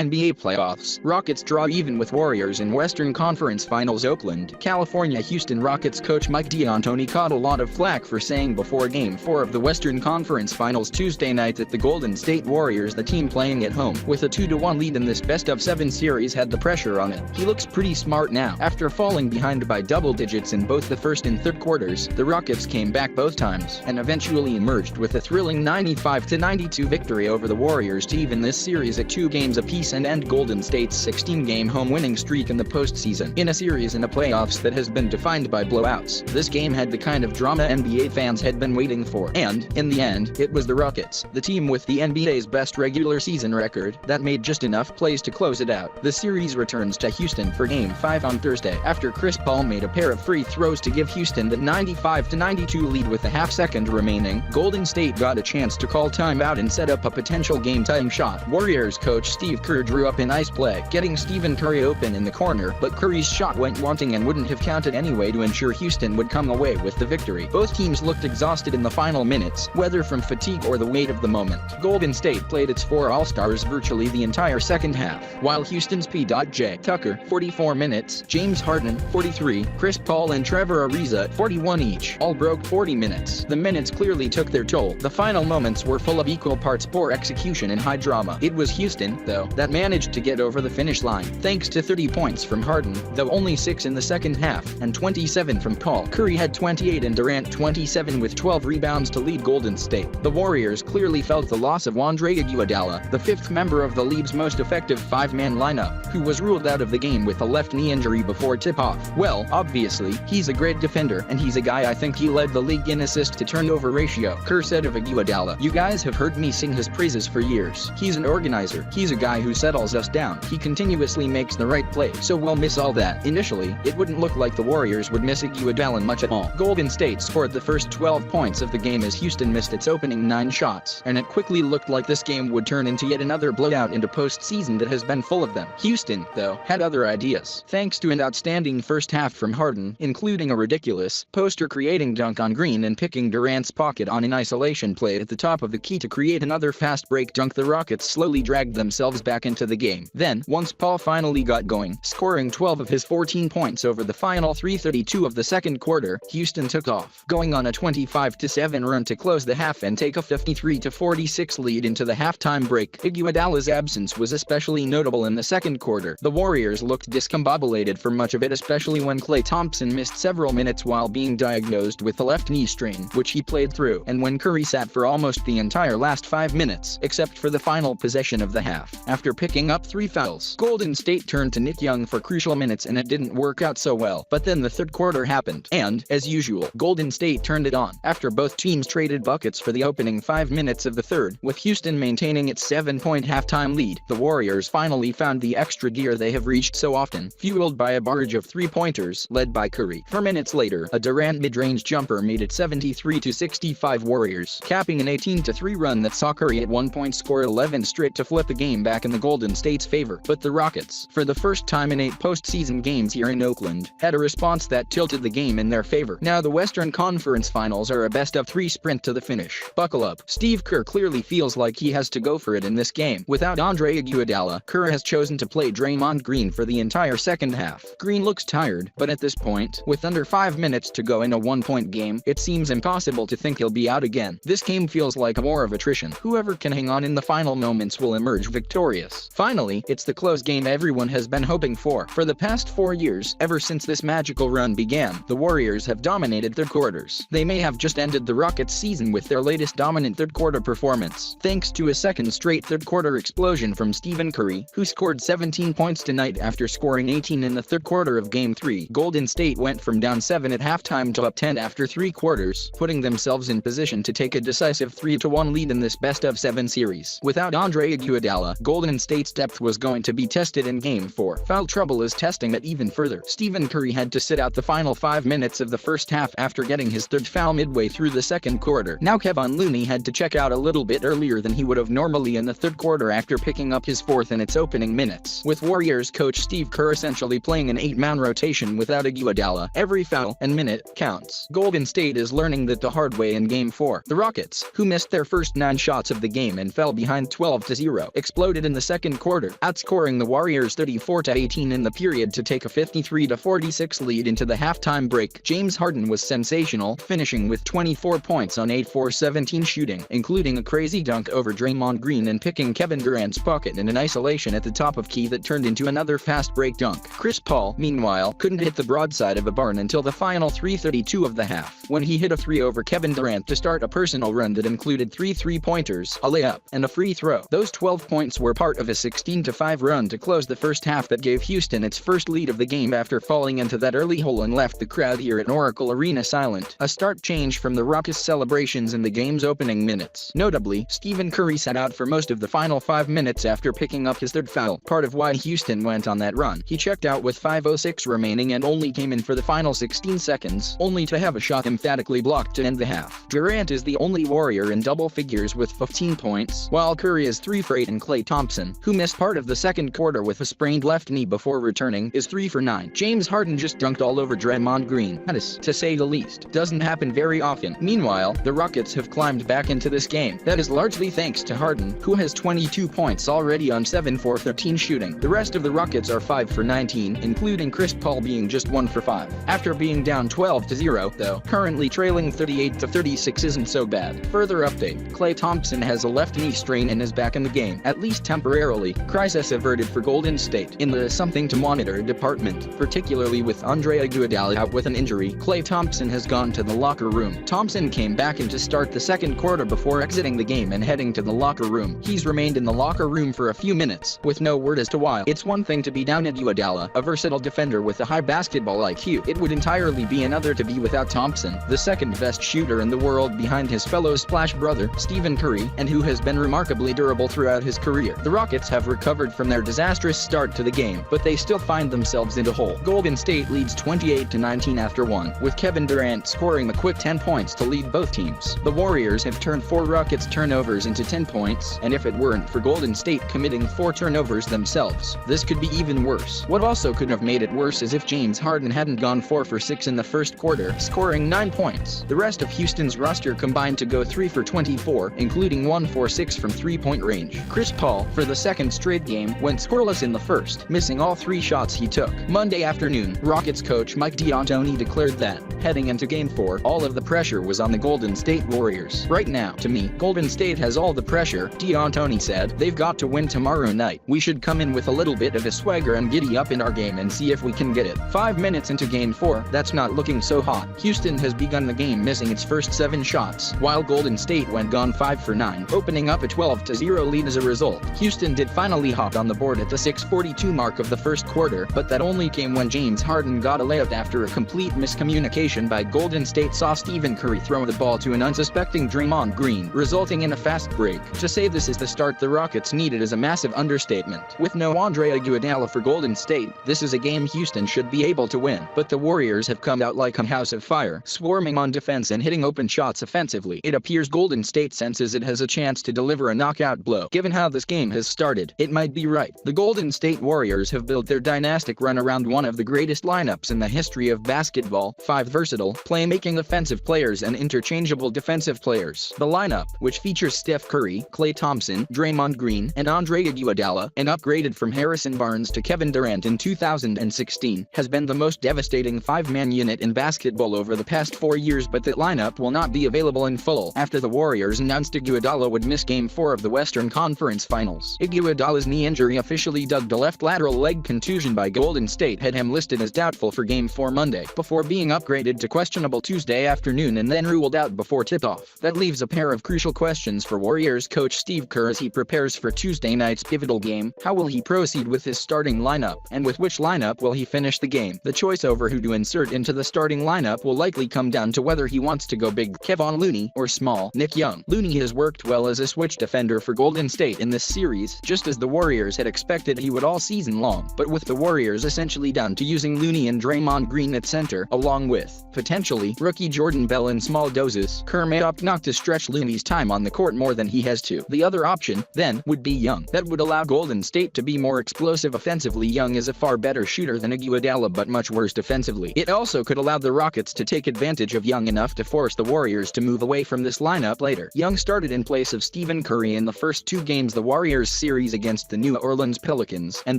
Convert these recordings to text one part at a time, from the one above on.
NBA playoffs. Rockets draw even with Warriors in Western Conference Finals. Oakland, California. Houston Rockets coach Mike D'Antoni caught a lot of flack for saying before Game 4 of the Western Conference Finals Tuesday night that the Golden State Warriors, the team playing at home with a 2-1 lead in this best-of-7 series, had the pressure on it. He looks pretty smart now. After falling behind by double digits in both the first and third quarters, the Rockets came back both times and eventually emerged with a thrilling 95-92 victory over the Warriors to even this series at 2 games apiece and end Golden State's 16-game home winning streak in the postseason. In a series in the playoffs that has been defined by blowouts, this game had the kind of drama NBA fans had been waiting for. And, in the end, it was the Rockets, the team with the NBA's best regular season record, that made just enough plays to close it out. The series returns to Houston for Game 5 on Thursday after Chris Paul made a pair of free throws to give Houston the 95-92 lead with a half-second remaining. Golden State got a chance to call timeout and set up a potential game-tying shot. Warriors coach Steve Kerr drew up a nice play, getting Stephen Curry open in the corner, but Curry's shot went wanting and wouldn't have counted anyway to ensure Houston would come away with the victory. Both teams looked exhausted in the final minutes, whether from fatigue or the weight of the moment. Golden State played its 4 All-Stars virtually the entire second half, while Houston's P.J. Tucker, 44 minutes, James Harden, 43, Chris Paul and Trevor Ariza, 41 each, all broke 40 minutes. The minutes clearly took their toll. The final moments were full of equal parts poor execution and high drama. It was Houston, though, that managed to get over the finish line, thanks to 30 points from Harden, though only 6 in the second half, and 27 from Paul. Curry had 28 and Durant 27 with 12 rebounds to lead Golden State. The Warriors clearly felt the loss of Andre Iguodala, the 5th member of the league's most effective 5-man lineup, who was ruled out of the game with a left knee injury before tip-off. Well, obviously, he's a great defender, and he's a guy I think he led the league in assist-to-turnover ratio. Kerr said of Iguodala, "You guys have heard me sing his praises for years. He's an organizer. He's a guy who settles us down. He continuously makes the right play, so we'll miss all that." Initially, it wouldn't look like the Warriors would miss Iguodala much at all. Golden State scored the first 12 points of the game as Houston missed its opening 9 shots, and it quickly looked like this game would turn into yet another blowout into postseason that has been full of them. Houston, though, had other ideas. Thanks to an outstanding first half from Harden, including a ridiculous poster-creating dunk on Green and picking Durant's pocket on an isolation play at the top of the key to create another fast break dunk, the Rockets slowly dragged themselves back into the game. Then, once Paul finally got going, scoring 12 of his 14 points over the final 3:32 of the second quarter, Houston took off, going on a 25-7 run to close the half and take a 53-46 lead into the halftime break. Iguodala's absence was especially notable in the second quarter. The Warriors looked discombobulated for much of it, especially when Klay Thompson missed several minutes while being diagnosed with a left knee strain, which he played through, and when Curry sat for almost the entire last 5 minutes, except for the final possession of the half. After picking up 3 fouls, Golden State turned to Nick Young for crucial minutes and it didn't work out so well. But then the third quarter happened, and, as usual, Golden State turned it on. After both teams traded buckets for the opening 5 minutes of the third, with Houston maintaining its 7-point halftime lead, the Warriors finally found the extra gear they have reached so often, fueled by a barrage of 3-pointers, led by Curry. 4 minutes later, a Durant mid-range jumper made it 73-65 Warriors, capping an 18-3 run that saw Curry at one point score 11 straight to flip the game back in the Golden State's favor. But the Rockets, for the first time in 8 postseason games here in Oakland, had a response that tilted the game in their favor. Now the Western Conference Finals are a best-of-3 sprint to the finish. Buckle up. Steve Kerr clearly feels like he has to go for it in this game. Without Andre Iguodala, Kerr has chosen to play Draymond Green for the entire second half. Green looks tired, but at this point, with under 5 minutes to go in a 1-point game, it seems impossible to think he'll be out again. This game feels like a war of attrition. Whoever can hang on in the final moments will emerge victorious. Finally, it's the close game everyone has been hoping for. For the past 4 years, ever since this magical run began, the Warriors have dominated third quarters. They may have just ended the Rockets' season with their latest dominant third-quarter performance, thanks to a second straight third-quarter explosion from Stephen Curry, who scored 17 points tonight after scoring 18 in the third quarter of Game 3. Golden State went from down 7 at halftime to up 10 after 3 quarters, putting themselves in position to take a decisive 3-1 lead in this best-of-7 series. Without Andre Iguodala, Golden State's depth was going to be tested in Game 4. Foul trouble is testing it even further. Stephen Curry had to sit out the final 5 minutes of the first half after getting his third foul midway through the second quarter. Now Kevon Looney had to check out a little bit earlier than he would have normally in the third quarter after picking up his 4th in its opening minutes. With Warriors coach Steve Kerr essentially playing an 8-man rotation without Iguodala, every foul and minute counts. Golden State is learning that the hard way in Game 4. The Rockets, who missed their first 9 shots of the game and fell behind 12-0, exploded in the second quarter, outscoring the Warriors 34-18 in the period to take a 53-46 lead into the halftime break. James Harden was sensational, finishing with 24 points on 8-for-17 shooting, including a crazy dunk over Draymond Green and picking Kevin Durant's pocket in an isolation at the top of key that turned into another fast break dunk. Chris Paul, meanwhile, couldn't hit the broadside of a barn until the final 3:32 of the half, when he hit a 3 over Kevin Durant to start a personal run that included 3 3-pointers, a layup, and a free throw. Those 12 points were part of a 16-5 run to close the first half that gave Houston its first lead of the game after falling into that early hole and left the crowd here at Oracle Arena silent, a stark change from the raucous celebrations in the game's opening minutes. Notably, Stephen Curry sat out for most of the final 5 minutes after picking up his third foul, part of why Houston went on that run. He checked out with 5:06 remaining and only came in for the final 16 seconds, only to have a shot emphatically blocked to end the half. Durant is the only Warrior in double figures with 15 points, while Curry is 3 for 8, and Klay Thompson, who missed part of the second quarter with a sprained left knee before returning, is 3 for 9. James Harden just dunked all over Draymond Green. That is, to say the least, doesn't happen very often. Meanwhile, the Rockets have climbed back into this game. That is largely thanks to Harden, who has 22 points already on 7-for-13 shooting. The rest of the Rockets are 5 for 19, including Chris Paul being just 1 for 5. After being down 12-0, though, currently trailing 38-36 isn't so bad. Further update: Klay Thompson has a left knee strain and is back in the game, at least temporarily. Crisis averted for Golden State. In the something to monitor department, particularly with Andre Iguodala out with an injury, Klay Thompson has gone to the locker room. Thompson came back in to start the second quarter before exiting the game and heading to the locker room. He's remained in the locker room for a few minutes, with no word as to why. It's one thing to be down at Iguodala, a versatile defender with a high basketball IQ. It would entirely be another to be without Thompson, the second best shooter in the world behind his fellow Splash brother, Stephen Curry, and who has been remarkably durable throughout his career. The Rockets have recovered from their disastrous start to the game, but they still find themselves in a hole. Golden State leads 28-19 after 1, with Kevin Durant scoring a quick 10 points to lead both teams. The Warriors have turned 4 Rockets turnovers into 10 points, and if it weren't for Golden State committing 4 turnovers themselves, this could be even worse. What also could have made it worse is if James Harden hadn't gone 4 for 6 in the first quarter, scoring 9 points. The rest of Houston's roster combined to go 3 for 24, including 1 for 6 from 3-point range. Chris Paul, for the second straight game, went scoreless in the first, missing all 3 shots he took. Monday afternoon, Rockets coach Mike D'Antoni declared that, heading into Game 4, all of the pressure was on the Golden State Warriors. Right now, to me, Golden State has all the pressure, D'Antoni said. They've got to win tomorrow night. We should come in with a little bit of a swagger and giddy up in our game and see if we can get it. 5 minutes into Game 4, that's not looking so hot. Houston has begun the game missing its first 7 shots, while Golden State went gone 5 for 9, opening up a 12-0 lead as a result. Houston did finally hop on the board at the 6:42 mark of the first quarter, but that only came when James Harden got a layup after a complete miscommunication by Golden State saw Stephen Curry throw the ball to an unsuspecting Draymond Green, resulting in a fast break. To say this is the start the Rockets needed is a massive understatement. With no Andre Iguodala for Golden State, this is a game Houston should be able to win, but the Warriors have come out like a house of fire, swarming on defense and hitting open shots offensively. It appears Golden State senses it has a chance to deliver a knockout blow. Given how this game has started, it might be right. The Golden State Warriors have built their dynastic run around one of the greatest lineups in the history of basketball, 5 versatile, playmaking offensive players and interchangeable defensive players. The lineup, which features Steph Curry, Klay Thompson, Draymond Green, and Andre Iguodala, and upgraded from Harrison Barnes to Kevin Durant in 2016, has been the most devastating 5-man unit in basketball over the past 4 years, but that lineup will not be available in full after the Warriors announced Iguodala would miss Game 4 of the Western Conference Finals. Iguodala's knee injury, officially dubbed a left lateral leg contusion by Golden State, had him listed as doubtful for Game 4 Monday, before being upgraded to questionable Tuesday afternoon and then ruled out before tip-off. That leaves a pair of crucial questions for Warriors coach Steve Kerr as he prepares for Tuesday night's pivotal game. How will he proceed with his starting lineup, and with which lineup will he finish the game? The choice over who to insert into the starting lineup will likely come down to whether he wants to go big Kevon Looney or small Nick Young. Looney has worked well as a switch defender for Golden State in this series, just as the Warriors had expected he would all season long, but with the Warriors essentially down to using Looney and Draymond Green at center, along with, potentially, rookie Jordan Bell in small doses, Kerr may opt not to stretch Looney's time on the court more than he has to. The other option, then, would be Young. That would allow Golden State to be more explosive offensively. Young is a far better shooter than Iguodala but much worse defensively. It also could allow the Rockets to take advantage of Young enough to force the Warriors to move away from this lineup later. Young started in place of Stephen Curry in the first 2 games the Warriors series against the New Orleans Pelicans, and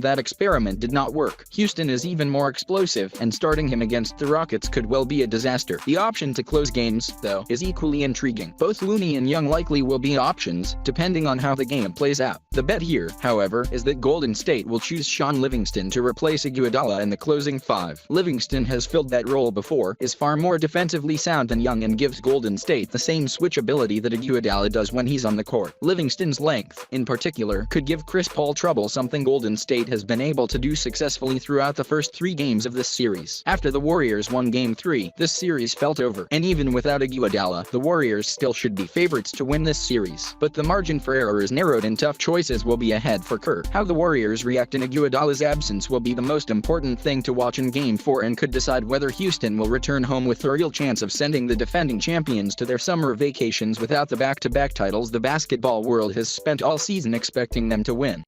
that experiment did not work. Houston is even more explosive, and starting him against the Rockets could well be a disaster. The option to close games, though, is equally intriguing. Both Looney and Young likely will be options, depending on how the game plays out. The bet here, however, is that Golden State will choose Sean Livingston to replace Iguodala in the closing five. Livingston has filled that role before, is far more defensively sound than Young, and gives Golden State the same switch ability that Iguodala does when he's on the court. Livingston's length, in particular, could give Chris Paul trouble, something Golden State has been able to do successfully throughout the first 3 games of this series. After the Warriors won Game 3, this series felt over, and even without Iguodala, the Warriors still should be favorites to win this series. But the margin for error is narrowed and tough choices will be ahead for Kerr. How the Warriors react in Iguodala's absence will be the most important thing to watch in Game 4 and could decide whether Houston will return home with a real chance of sending the defending champions to their summer vacations without the back-to-back titles the basketball world has spent all season expecting them to win.